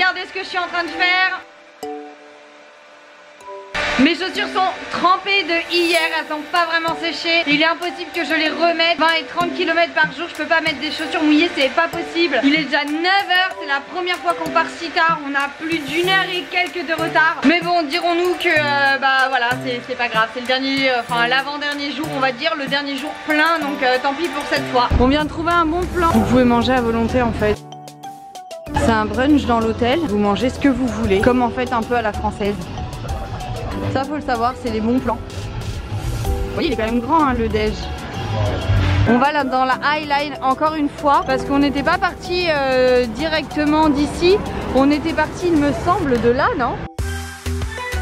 Regardez ce que je suis en train de faire. Mes chaussures sont trempées de hier, elles sont pas vraiment séchées. Il est impossible que je les remette. 20 et 30 km par jour, je peux pas mettre des chaussures mouillées, c'est pas possible. Il est déjà 9 h, c'est la première fois qu'on part si tard. On a plus d'1 heure et quelques de retard. Mais bon, dirons-nous que bah voilà, c'est pas grave. C'est le dernier, enfin l'avant-dernier jour, on va dire, le dernier jour plein. Donc tant pis pour cette fois. On vient de trouver un bon plan. Vous pouvez manger à volonté en fait. C'est un brunch dans l'hôtel. Vous mangez ce que vous voulez, comme en fait un peu à la française. Ça faut le savoir, c'est les bons plans. Vous voyez, il est quand même grand hein, le déj. On va là dans la Highline encore une fois parce qu'on n'était pas parti directement d'ici. On était parti, il me semble, de là, non?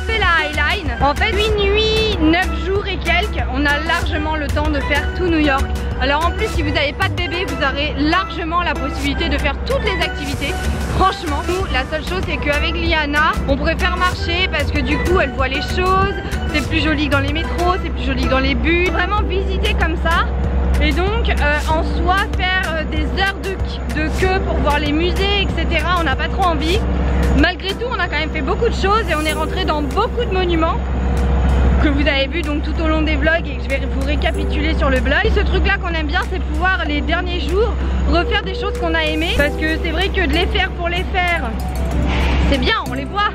C'est la Highline. En fait, 8 nuits, 9 jours et quelques, on a largement le temps de faire tout New York. Alors en plus, si vous n'avez pas de bébé, vous aurez largement la possibilité de faire toutes les activités. Franchement, nous, la seule chose, c'est qu'avec Liana, on préfère marcher parce que du coup, elle voit les choses. C'est plus joli que dans les métros, c'est plus joli que dans les bus. Vraiment visiter comme ça. Et donc, en soi, faire des heures de queue pour voir les musées, etc. On n'a pas trop envie. Malgré tout, on a quand même fait beaucoup de choses et on est rentré dans beaucoup de monuments que vous avez vu donc tout au long des vlogs et que je vais vous récapituler sur le blog. Et ce truc là qu'on aime bien, c'est pouvoir les derniers jours refaire des choses qu'on a aimées, parce que c'est vrai que de les faire pour les faire, c'est bien, on les voit,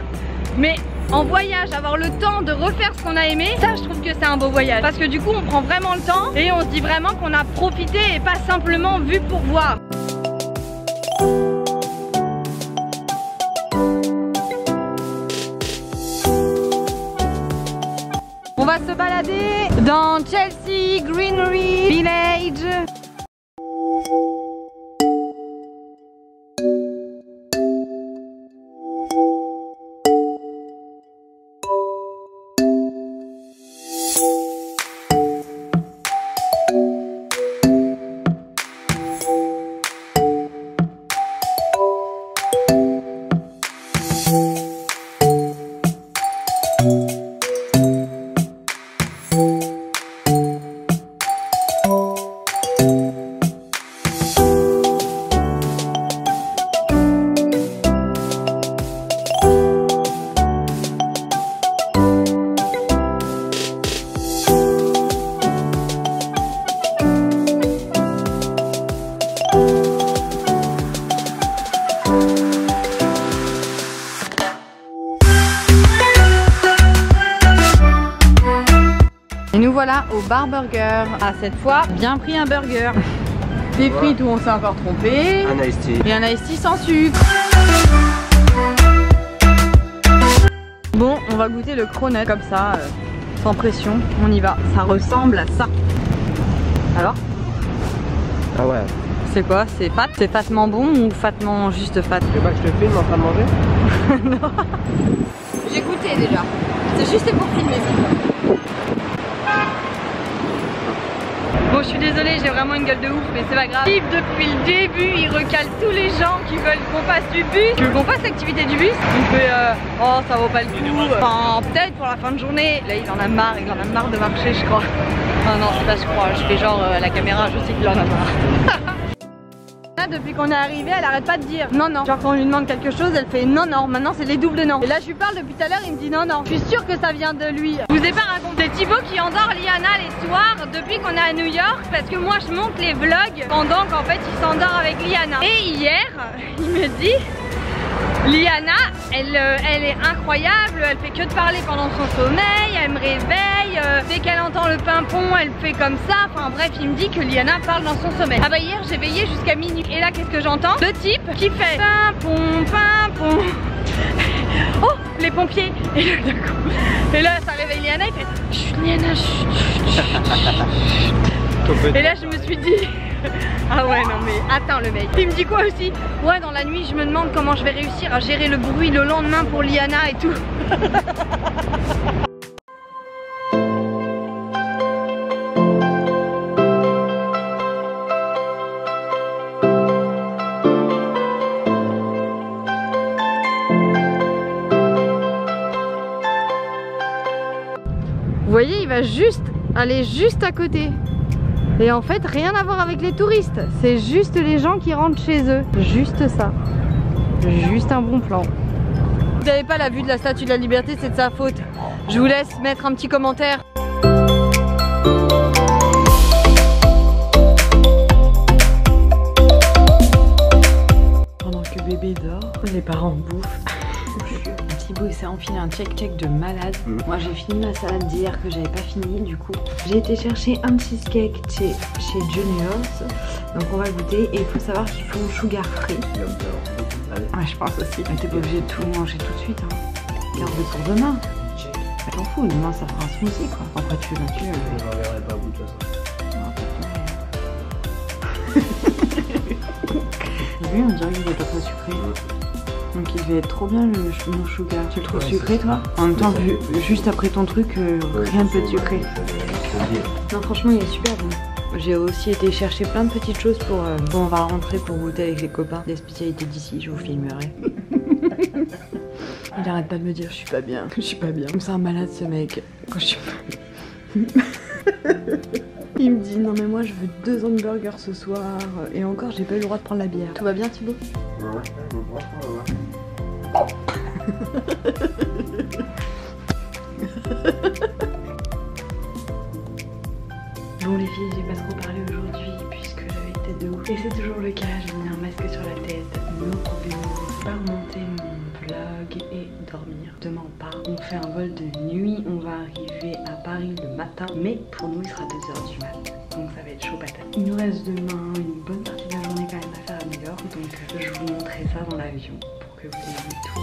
mais en voyage, avoir le temps de refaire ce qu'on a aimé, ça je trouve que c'est un beau voyage, parce que du coup on prend vraiment le temps et on se dit vraiment qu'on a profité et pas simplement vu pour voir. On va se balader dans Chelsea Greenery Village. Et nous voilà au Bar Burger. Ah, cette fois, bien pris un burger. Des frites où on s'est encore trompé. Un iced tea. Et un iced tea sans sucre. Bon, on va goûter le cronut comme ça, sans pression. On y va. Ça ressemble à ça. Alors? Ah ouais. C'est quoi? C'est fat? C'est fatement bon ou fatement juste fat? Tu veux pas que je te filme en train de manger? Non. J'ai goûté déjà. C'est juste pour filmer cette fois. Bon, je suis désolée, j'ai vraiment une gueule de ouf, mais c'est pas grave. Yves, depuis le début, il recale tous les gens qui veulent qu'on fasse du bus, qu'on fasse l'activité du bus. Il fait oh, ça vaut pas le coup. Enfin, peut-être pour la fin de journée. Là, il en a marre de marcher, je crois. Enfin, non, c'est pas je crois. Je fais genre à la caméra, je sais qu'il en a marre. Depuis qu'on est arrivé, elle arrête pas de dire non non. Genre quand on lui demande quelque chose, elle fait non non. Maintenant c'est les doubles non. Et là je lui parle depuis tout à l'heure, il me dit non non. Je suis sûre que ça vient de lui. Je vous ai pas raconté Thibaut qui endort Liana les soirs depuis qu'on est à New York, parce que moi je monte les vlogs pendant qu'en fait il s'endort avec Liana. Et hier, il me dit Liana, elle est incroyable, elle fait que de parler pendant son sommeil, elle me réveille, dès qu'elle entend le pimpon, elle fait comme ça, enfin bref, il me dit que Liana parle dans son sommeil. Ah bah hier j'ai veillé jusqu'à minuit, et là qu'est-ce que j'entends? Le type qui fait pimpon, pimpon. Oh, les pompiers. Et là, d'un coup, et là ça réveille Liana, il fait chut Liana, chut, chut, chut. Et là je me suis dit ah ouais non mais attends le mec. Il me dit quoi aussi? Ouais, dans la nuit je me demande comment je vais réussir à gérer le bruit le lendemain pour Liana et tout. Vous voyez, il va juste aller juste à côté. Et en fait, rien à voir avec les touristes. C'est juste les gens qui rentrent chez eux. Juste ça. Juste un bon plan. Vous n'avez pas la vue de la Statue de la Liberté, c'est de sa faute. Je vous laisse mettre un petit commentaire. Pendant que bébé dort, les parents bouffent. Thibaut s'est enfilé un check-check de malade. Moi j'ai fini ma salade d'hier que j'avais pas fini, du coup j'ai été chercher un cheesecake chez Juniors. Donc on va le goûter et il faut savoir qu'ils font sugar free. Ouais, je pense aussi. Mais t'es pas obligé de tout manger tout de suite, hein. Garde-le pour demain. T'en fous, demain ça fera un smoothie quoi. Après tu veux, tu veux. Je reverrai pas au bout de ça. Lui on dirait qu'il est pas très sucré. Donc il devait être trop bien le sugar. Tu le trouves sucré toi? En même temps, juste après ton truc, rien ne peut être sucré. Non franchement il est super bon. J'ai aussi été chercher plein de petites choses pour... Bon on va rentrer pour goûter avec les copains. Des spécialités d'ici, je vous filmerai. Il arrête pas de me dire je suis pas bien, je suis pas bien. C'est un malade ce mec. Quand je suis pas... Il me dit non mais moi je veux 2 hamburgers ce soir. Et encore j'ai pas eu le droit de prendre la bière. Tout va bien Thibaut? Ouais, Bon les filles, j'ai pas trop parlé aujourd'hui puisque j'avais une tête de ouf. Et c'est toujours le cas, j'ai mis un masque sur la tête. Ne pouvez pas remonter mon vlog et dormir. Demain on part, on fait un vol de nuit, on va arriver à Paris le matin. Mais pour nous il sera 2h du mat. Donc ça va être chaud patate. Il nous reste demain une bonne partie de la journée quand même à faire à New York. Donc je vous montrerai ça dans l'avion pour que vous ayez tout.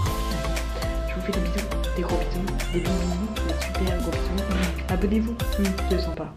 Je vous fais des bisous, des gros bisous, des bisous, des super gros bisous. Abonnez-vous, je le sens pas.